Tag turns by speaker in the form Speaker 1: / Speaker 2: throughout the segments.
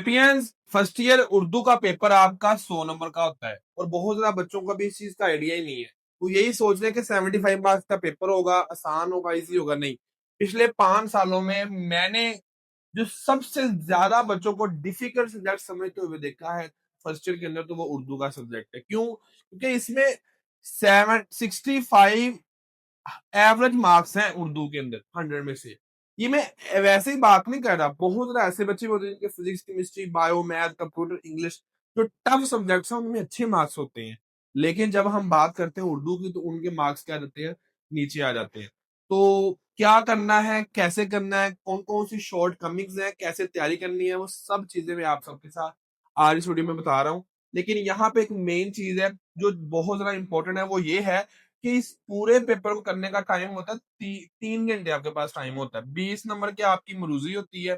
Speaker 1: Champions first year Urdu का paper आपका 100 number का होता है और बहुत ज्यादा बच्चों को भी इस चीज का आइडिया ही नहीं है। वो यही सोच रहे हैं कि 75 मार्क्स का पेपर होगा, आसान होगा, इजी होगा। नहीं, पिछले 5 सालों में मैंने जो सबसे ज्यादा बच्चों को डिफिकल्ट सब्जेक्ट समझते हुए देखा है फर्स्ट ईयर के अंदर, तो वो उर्दू का सब्जेक्ट है। क्यों? क्योंकि इसमें 65 एवरेज मार्क्स हैं उर्दू के अंदर 100 में से। ये मैं वैसे ही बात नहीं कर रहा, बहुत ज्यादा ऐसे बच्चे होते हैं जिनके physics, chemistry, bio, math, computer, English जो टफ सब्जेक्ट्स हैं उनमें अच्छे मार्क्स होते हैं। लेकिन जब हम बात करते हैं उर्दू की तो उनके मार्क्स क्या रहते हैं, नीचे आ जाते हैं। तो क्या करना है, कैसे करना है, कौन कौन सी शॉर्ट कमिंग्स है, कैसे तैयारी करनी है, वो सब चीजें मैं आप सबके साथ आज इस वीडियो में बता रहा हूँ। लेकिन यहाँ पे एक मेन चीज है जो बहुत ज्यादा इंपॉर्टेंट है, वो ये है कि इस पूरे पेपर को करने का टाइम होता है 3 घंटे आपके पास टाइम होता है। 20 नंबर की आपकी मरूजी होती है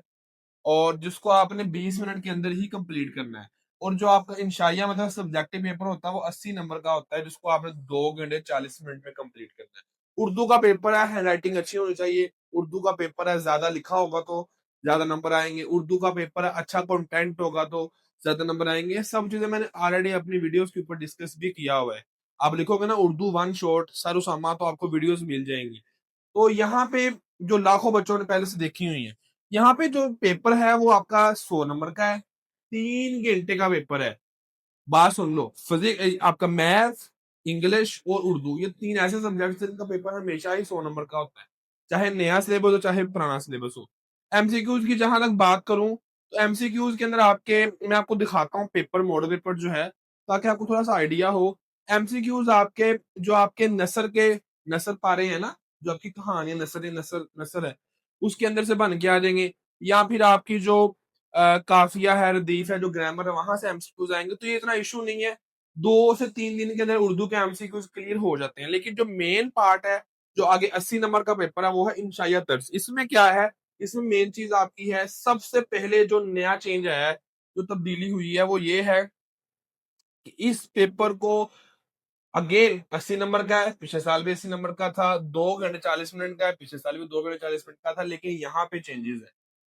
Speaker 1: और जिसको आपने 20 मिनट के अंदर ही कंप्लीट करना है। और जो आपका इंशाइया मतलब सब्जेक्टिव पेपर होता है वो 80 नंबर का होता है, जिसको आपने 2 घंटे 40 मिनट में कंप्लीट करना है। उर्दू का पेपर है, हैंड राइटिंग अच्छी होनी चाहिए। उर्दू का पेपर है, ज्यादा लिखा होगा तो ज्यादा नंबर आएंगे। उर्दू का पेपर है, अच्छा कंटेंट होगा तो ज्यादा नंबर आएंगे। ये सब चीजें मैंने ऑलरेडी अपनी वीडियोस के ऊपर डिस्कस भी किया हुआ है। आप लिखोगे ना उर्दू वन शॉट सरुसामा तो आपको वीडियोस मिल जाएंगी। तो यहाँ पे जो लाखों बच्चों ने पहले से देखी हुई है, यहाँ पे जो पेपर है वो आपका 100 नंबर का है। 3 घंटे का पेपर है। बात सुन लो, फिजिक्स, आपका मैथ, इंग्लिश और उर्दू, ये 3 ऐसे सब्जेक्ट जिनका पेपर हमेशा ही 100 नंबर का होता है, चाहे नया सिलेबस हो चाहे पुराना सिलेबस हो। एमसीक्यूज की जहां तक बात करूं तो एमसीक्यूज के अंदर आपके, मैं आपको दिखाता हूँ पेपर, मॉडल पेपर जो है, ताकि आपको थोड़ा सा आइडिया हो। एमसीक्यूज आपके जो आपके नसर पारे हैं ना, जो आपकी कहानी नसर नसर नसर है, उसके अंदर से बन के आ जाएंगे। या फिर आपकी जो काफिया है, रदीफ है, जो ग्रामर है, वहां से एमसीक्यूज आएंगे। तो ये इतना इशू नहीं है, 2 से 3 दिन के अंदर उर्दू के एमसीक्यूज क्लियर हो जाते हैं। लेकिन जो मेन पार्ट है, जो आगे 80 नंबर का पेपर है, वो है इंशाइया तर्ज। इसमें क्या है, इसमें मेन चीज आपकी है, सबसे पहले जो नया चेंज आया है, जो तब्दीली हुई है, वो ये है कि इस पेपर को अगेन 80 नंबर का है। पिछले साल भी 80 नंबर का था। 2 घंटे 40 मिनट का है, पिछले साल भी 2 घंटे 40 मिनट का था। लेकिन यहाँ पे चेंजेस है।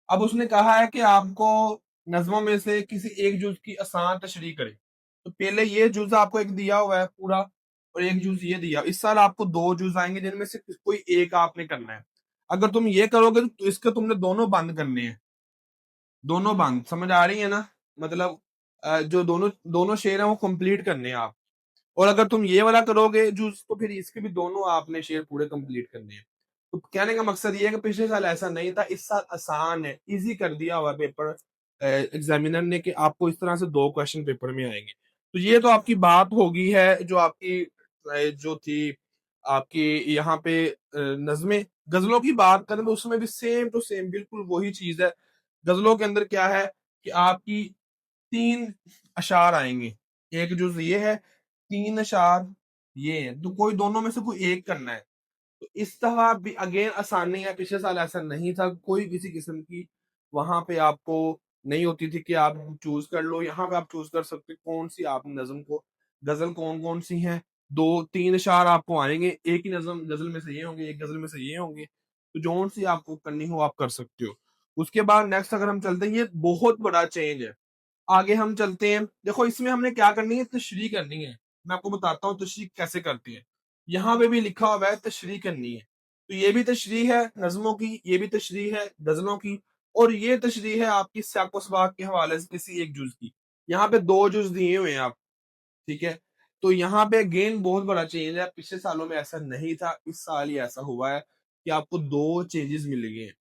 Speaker 1: अब उसने कहा है कि आपको नज्मों में से किसी एक जुज की आसान तशरीह करें। तो पहले ये जुज आपको एक दिया हुआ है पूरा, और एक जुज ये दिया। इस साल आपको 2 जुज आएंगे जिनमें से कोई एक आपने करना है। अगर तुम ये करोगे तो इसके तुमने दोनों बंद करने हैं। दोनों बंद समझ आ रही है ना? मतलब जो दोनों दोनों शेर हैं वो कंप्लीट करने हैं आप। और अगर तुम ये वाला करोगे जूस तो फिर इसके भी दोनों आपने शेयर पूरे कंप्लीट करने हैं। तो कहने का मकसद ये है कि पिछले साल ऐसा नहीं था, इस साल आसान है, इजी कर दिया हुआ पेपर एग्जामिनर ने, कि आपको इस तरह से 2 क्वेश्चन पेपर में आएंगे। तो ये तो आपकी बात होगी है जो आपकी जो थी आपकी यहाँ पे नज़में। गजलों की बात करें तो उसमें भी सेम टू सेम बिल्कुल वही चीज है। गजलों के अंदर क्या है कि आपकी 3 अशार आएंगे। एक जुज ये है, 3 अशार ये है, तो कोई दोनों में से कोई एक करना है। तो इस तरह भी अगेन आसानी है। पिछले साल ऐसा नहीं था, कोई किसी किस्म की वहां पे आपको नहीं होती थी कि आप चूज कर लो। यहाँ पे आप चूज कर सकते कौन सी आप नज्म को, गजल कौन कौन सी हैं। 2 3 अशार आपको आएंगे, एक ही नज्म गजल में से ये होंगे, एक गजल में से ये होंगे। तो जो सी आपको करनी हो आप कर सकते हो। उसके बाद नेक्स्ट अगर हम चलते हैं, ये बहुत बड़ा चेंज है। आगे हम चलते हैं, देखो इसमें हमने क्या करनी है, तशरीह करनी है। मैं आपको बताता हूँ तशरीह कैसे करती है। यहाँ पे भी लिखा हुआ है तशरीह करनी है। तो ये भी तशरीह है नज़मों की, ये भी तशरीह है गजलों की, और ये तशरीह है आपकी साको सबाक के हवाले से किसी एक जुज की। यहाँ पे 2 जुज दिए हुए हैं आप, ठीक है। तो यहाँ पे अगेन बहुत बड़ा चेंज है, पिछले सालों में ऐसा नहीं था, इस साल ही ऐसा हुआ है कि आपको 2 चेंजेस मिल गए हैं।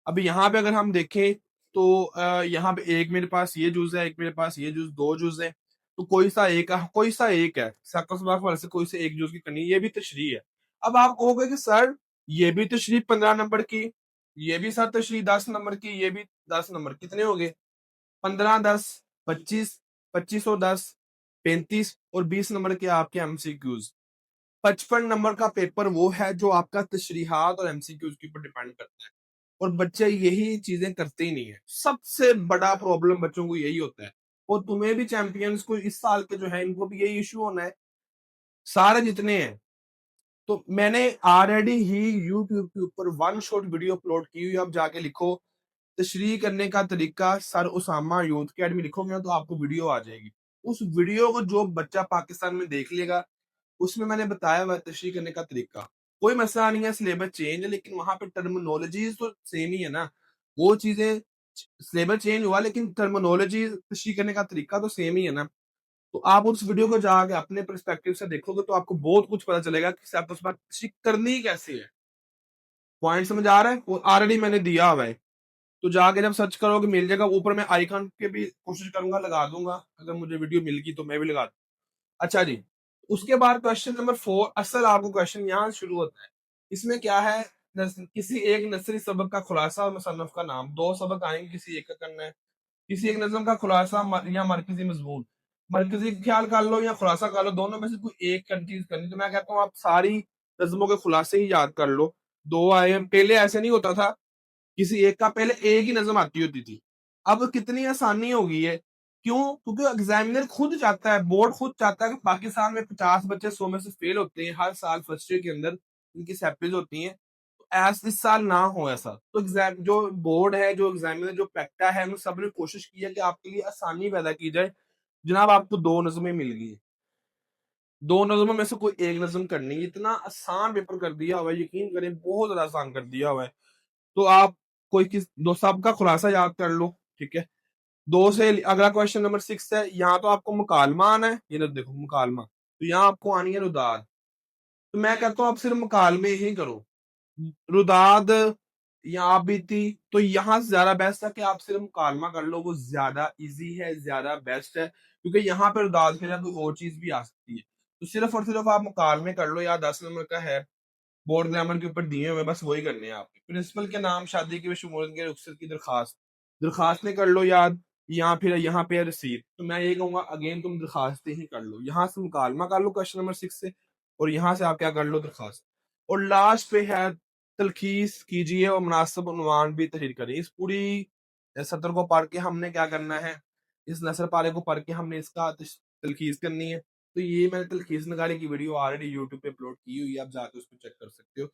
Speaker 1: अभी यहाँ पे अगर हम देखें तो यहाँ पे एक मेरे पास ये जूस है, एक मेरे पास ये जूस, 2 जूस है। तो कोई सा एक है साकसबाग वाले से, कोई से एक जूस की करनी, ये भी तशरीह है। अब आप कहोगे कि सर ये भी तशरीह 15 नंबर की, ये भी सर तशरीह 10 नंबर की, ये भी 10 नंबर, कितने हो गए? 15 10 25, 25 और 10 35, और 20 नंबर के आपके एमसीक्यूज। 55 नंबर का पेपर वो है जो आपका तशरीहात और एमसीक्यूज के ऊपर डिपेंड करता है। और बच्चे यही चीजें करते ही नहीं है, सबसे बड़ा प्रॉब्लम बच्चों को यही होता है। और तुम्हें भी चैंपियंस को इस साल के जो है इनको भी यही इशू होना है, सारे जितने हैं। तो मैंने ऑलरेडी ही यूट्यूब के ऊपर वन शॉट वीडियो अपलोड की हुई है, अब जाके लिखो तशरीह करने का तरीका सर उसामा यूथ अकेडमी लिखोगे ना तो आपको वीडियो आ जाएगी। उस वीडियो को जो बच्चा पाकिस्तान में देख लेगा, उसमें मैंने बताया हुआ है तशरीह करने का तरीका। कोई मसला नहीं है, सिलेबस चेंज है, लेकिन वहाँ पे टर्मिनोलॉजीज़ तो सेम ही है ना। वो चीज़ें सिलेबस चेंज हुआ लेकिन टर्मिनोलॉजी तशरीह करने का तरीका तो सेम ही है ना। तो आप उस वीडियो को जाके अपने पर्सपेक्टिव से देखोगे तो आपको बहुत कुछ पता चलेगा कि आपस में तशरीह करनी कैसे है। पॉइंट समझ आ रहा है? वो ऑलरेडी मैंने दिया हुआ है। तो जाके जब सर्च करोगे मिल जाएगा। ऊपर मैं आइकन के भी कोशिश करूंगा लगा दूंगा, अगर मुझे वीडियो मिल गई तो मैं भी लगा दूंगा। अच्छा जी, उसके बाद क्वेश्चन नंबर 4, असल आपको क्वेश्चन यहाँ से शुरू होता है। इसमें क्या है, किसी एक नसरी सबक का खुलासा और मुसन्नफ का नाम। 2 सबक आएंगे, किसी एक का करना है। किसी एक नज़्म का खुलासा या मरकजी मजमून। मरकजी ख्याल कर लो या खुलासा कर लो, दोनों में से कोई एक चीज करनी। तो मैं कहता हूँ आप सारी नज़मों के खुलासे ही याद कर लो। 2 आए हैं, पहले ऐसे नहीं होता था। किसी एक का पहले एक ही नज़म आती होती थी। अब कितनी आसानी हो गई है। क्यों? क्योंकि एग्जामिनर खुद चाहता है, बोर्ड खुद चाहता है कि पाकिस्तान में 50 बच्चे 100 में से फेल होते हैं हर साल फर्स्ट ईयर के अंदर। इनकी सैपलीज होती हैं। तो इस साल ना हो ऐसा। तो एग्जाम जो बोर्ड है, जो एग्जामिनर, जो पैक्टा है, उन सब ने कोशिश की है कि आपके लिए आसानी पैदा की जाए। जनाब आपको 2 नज़में मिल गई। 2 नज़मों में से कोई एक नज़म करनी है। इतना आसान पेपर कर दिया हुआ है, यकीन करें बहुत ज्यादा आसान कर दिया हुआ है। तो आप कोई किस दो सबका खुलासा याद कर लो, ठीक है। 2 से अगला क्वेश्चन नंबर 6 है। यहाँ तो आपको मुकालमा आना है, ये ना देखो मुकालमा। तो यहाँ आपको आनी है रुदाद। तो मैं कहता हूँ आप सिर्फ मुकालमे ही करो। रुदाद या आबिती तो यहाँ से ज्यादा बेस्ट है कि आप सिर्फ मुकालमा कर लो, वो ज्यादा इजी है, ज्यादा बेस्ट है। क्योंकि यहाँ पे रुदाद के लिए कोई और चीज भी आ सकती है। तो सिर्फ और सिर्फ आप मुकालमे कर लो, या 10 नंबर का है, बोर्ड ग्रामर के ऊपर दिए हुए, बस वही करने हैं आपके। प्रिंसिपल के नाम, शादी की शमूलियत के रुखसत की दरखास्त, दरखास्तें कर लो याद। या फिर यहाँ पे रसीद। तो मैं ये कहूंगा अगेन तुम दरखास्तें ही कर लो, यहाँ से मुकालमा कर लो क्वेश्चन नंबर 6 से, और यहाँ से आप क्या कर लो, दरखास्त। और लास्ट पे है तलखीस कीजिए और मुनासिब उन्वान भी तहरीर करें। इस पूरी सत्र को पढ़ के हमने क्या करना है, इस नसर पारे को पढ़ के हमने इसका तलखीस करनी है। तो ये मैंने तलखीस नगारी की वीडियो ऑलरेडी यूट्यूब पे अपलोड की हुई है, आप जाके उस पर चेक कर सकते हो।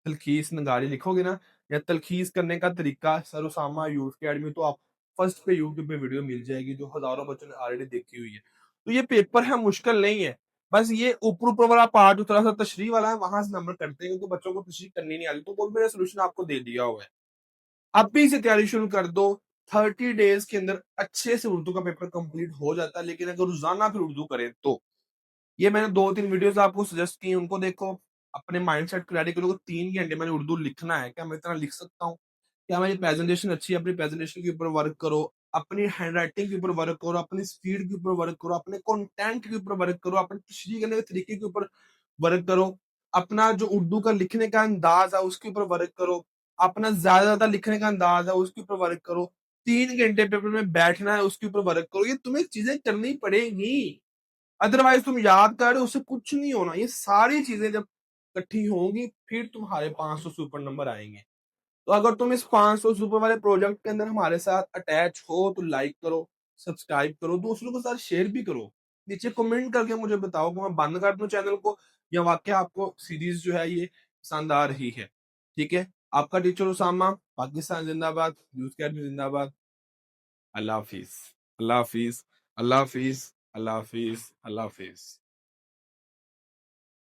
Speaker 1: तलखीस नगारी लिखोगे ना, या तलखीस करने का तरीका सर उसामा यूथ अकेडमी, तो आप फर्स्ट पे यूट्यूब पे वीडियो मिल जाएगी, जो हजारों बच्चों ने ऑलरेडी देखी हुई है। तो ये पेपर है, मुश्किल नहीं है। बस ये ऊपर ऊपर वाला पार्ट जो थोड़ा सा तशरीह वाला है, वहां से नंबर करते हैं, क्योंकि बच्चों को तशरीह करनी नहीं आती। तो वो भी मैंने सोल्यूशन आपको दे दिया हुआ है। अभी से तैयारी शुरू कर दो। 30 डेज के अंदर अच्छे से उर्दू का पेपर कंप्लीट हो जाता है, लेकिन अगर रोजाना फिर उर्दू करें तो। ये मैंने 2-3 वीडियोस आपको सजेस्ट की, उनको देखो। अपने माइंडसेट को रेडी करो। 3 घंटे मैंने उर्दू लिखना है, क्या मैं इतना लिख सकता हूँ? क्या मेरी प्रेजेंटेशन अच्छी है? अपनी प्रेजेंटेशन के ऊपर वर्क करो, अपनी हैंड राइटिंग के ऊपर वर्क करो, अपनी स्पीड के ऊपर वर्क करो, अपने कंटेंट के ऊपर वर्क करो, अपने तशरीह करने के तरीके के ऊपर वर्क करो, अपना जो उर्दू का लिखने का अंदाज है उसके ऊपर वर्क करो, अपना ज्यादा लिखने का अंदाज है उसके ऊपर वर्क करो। 3 घंटे पेपर में बैठना है, उसके ऊपर वर्क करो। ये तुम्हें चीजें करनी पड़ेगी, अदरवाइज तुम याद कर रहे हो उससे कुछ नहीं होना। ये सारी चीजें जब इकट्ठी होंगी फिर तुम्हारे 500 सुपर नंबर आएंगे। तो अगर तुम इस 500 सुपर वाले प्रोजेक्ट के अंदर हमारे साथ अटैच हो तो लाइक करो, सब्सक्राइब करो, दूसरों के साथ शेयर भी करो। नीचे कमेंट करके मुझे बताओ कि मैं बंद कर दूं चैनल को, या वाकई आपको सीरीज जो है ये पसंद आ रही है। ठीक है, आपका टीचर उसामा, पाकिस्तान जिंदाबाद, यूथ अकेडमी जिंदाबाद। अल्लाह हाफिज, अल्लाह हाफिज, अल्लाह हाफिज, अल्लाह हाफिज, अल्लाह हाफिज।